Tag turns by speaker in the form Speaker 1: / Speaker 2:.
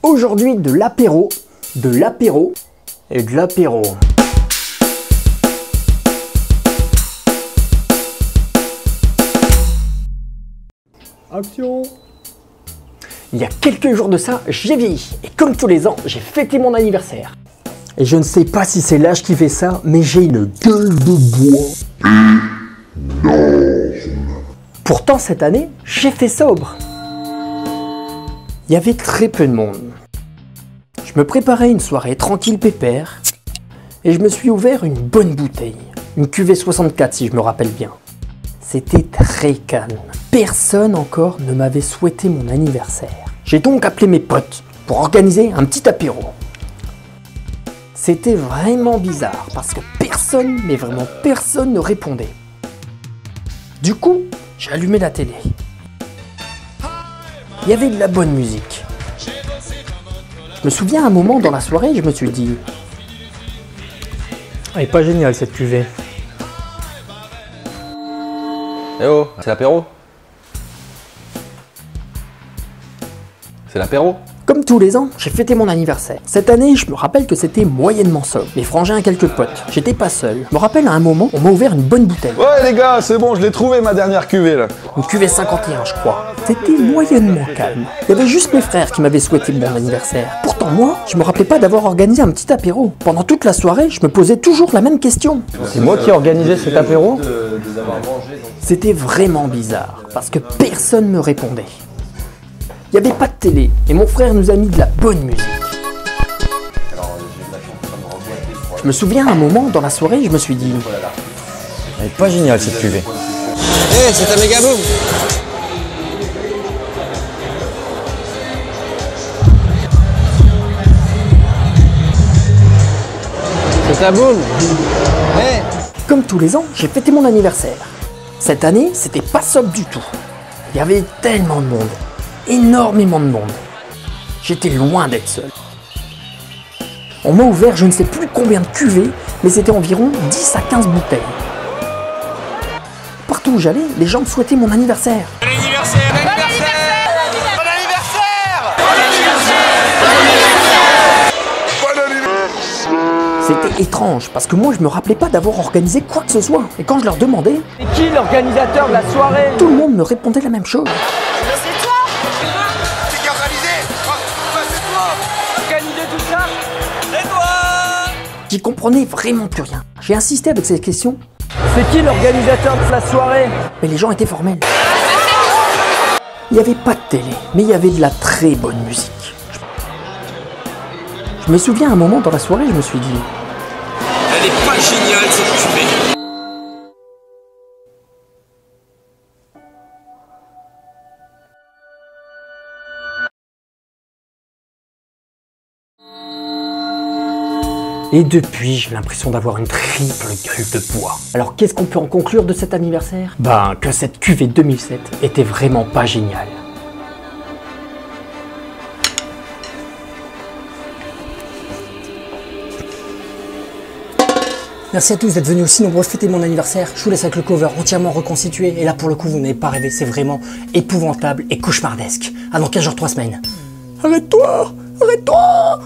Speaker 1: Aujourd'hui, de l'apéro et de l'apéro.
Speaker 2: Action!
Speaker 1: Il y a quelques jours de ça, j'ai vieilli. Et comme tous les ans, j'ai fêté mon anniversaire. Et je ne sais pas si c'est l'âge qui fait ça, mais j'ai une gueule de bois énorme. Pourtant, cette année, j'ai fait sobre. Il y avait très peu de monde. Je me préparais une soirée tranquille pépère et je me suis ouvert une bonne bouteille. Une cuvée 64 si je me rappelle bien. C'était très calme. Personne encore ne m'avait souhaité mon anniversaire. J'ai donc appelé mes potes pour organiser un petit apéro. C'était vraiment bizarre parce que personne, mais vraiment personne ne répondait. Du coup, j'ai allumé la télé. Il y avait de la bonne musique. Je me souviens à un moment dans la soirée, je me suis dit...
Speaker 2: Elle est pas géniale cette cuvée.
Speaker 3: Eh oh, c'est l'apéro. C'est l'apéro.
Speaker 1: Comme tous les ans, j'ai fêté mon anniversaire. Cette année, je me rappelle que c'était moyennement sobre. Mes frangins et quelques potes. J'étais pas seul. Je me rappelle à un moment, on m'a ouvert une bonne bouteille.
Speaker 3: Ouais les gars, c'est bon, je l'ai trouvé ma dernière cuvée là.
Speaker 1: Une cuvée 51, je crois. C'était moyennement calme. Il y avait juste mes frères qui m'avaient souhaité mon anniversaire. Pourtant moi, je me rappelais pas d'avoir organisé un petit apéro. Pendant toute la soirée, je me posais toujours la même question.
Speaker 2: C'est moi qui ai organisé cet apéro?
Speaker 1: C'était vraiment bizarre, parce que personne me répondait. Il n'y avait pas de télé, et mon frère nous a mis de la bonne musique. Je me souviens à un moment, dans la soirée, je me suis dit...
Speaker 2: Elle est pas géniale cette cuvée.
Speaker 4: Hey, c'est un méga boom. C'est un boom. Hey.
Speaker 1: Comme tous les ans, j'ai fêté mon anniversaire. Cette année, c'était pas sobre du tout. Il y avait tellement de monde. Énormément de monde. J'étais loin d'être seul. On m'a ouvert je ne sais plus combien de cuvées, mais c'était environ 10 à 15 bouteilles. Partout où j'allais, les gens me souhaitaient mon anniversaire.
Speaker 4: Bon anniversaire. Bon anniversaire. Bon anniversaire.
Speaker 1: C'était étrange, parce que moi je me rappelais pas d'avoir organisé quoi que ce soit. Et quand je leur demandais,
Speaker 2: C'est qui l'organisateur de la soirée?
Speaker 1: tout le monde me répondait la même chose.
Speaker 4: C'est qui a organisé? C'est toi.
Speaker 2: Organisé tout ça?
Speaker 4: C'est toi.
Speaker 1: J'y comprenais vraiment plus rien. J'ai insisté avec ces questions,
Speaker 2: C'est qui l'organisateur de la soirée?
Speaker 1: mais les gens étaient formels. Il n'y avait pas de télé, mais il y avait de la très bonne musique. Je me souviens à un moment dans la soirée, je me suis dit...
Speaker 4: Elle est pas géniale cette cuvée.
Speaker 1: Et depuis, j'ai l'impression d'avoir une triple gueule de bois. Alors qu'est-ce qu'on peut en conclure de cet anniversaire? Ben, que cette cuvée 2007 était vraiment pas géniale. Merci à tous d'être venus aussi nombreux fêter mon anniversaire. Je vous laisse avec le cover entièrement reconstitué. Et là, pour le coup, vous n'avez pas rêvé. C'est vraiment épouvantable et cauchemardesque. À dans 15 jours, 3 semaines. Arrête-toi! Arrête-toi!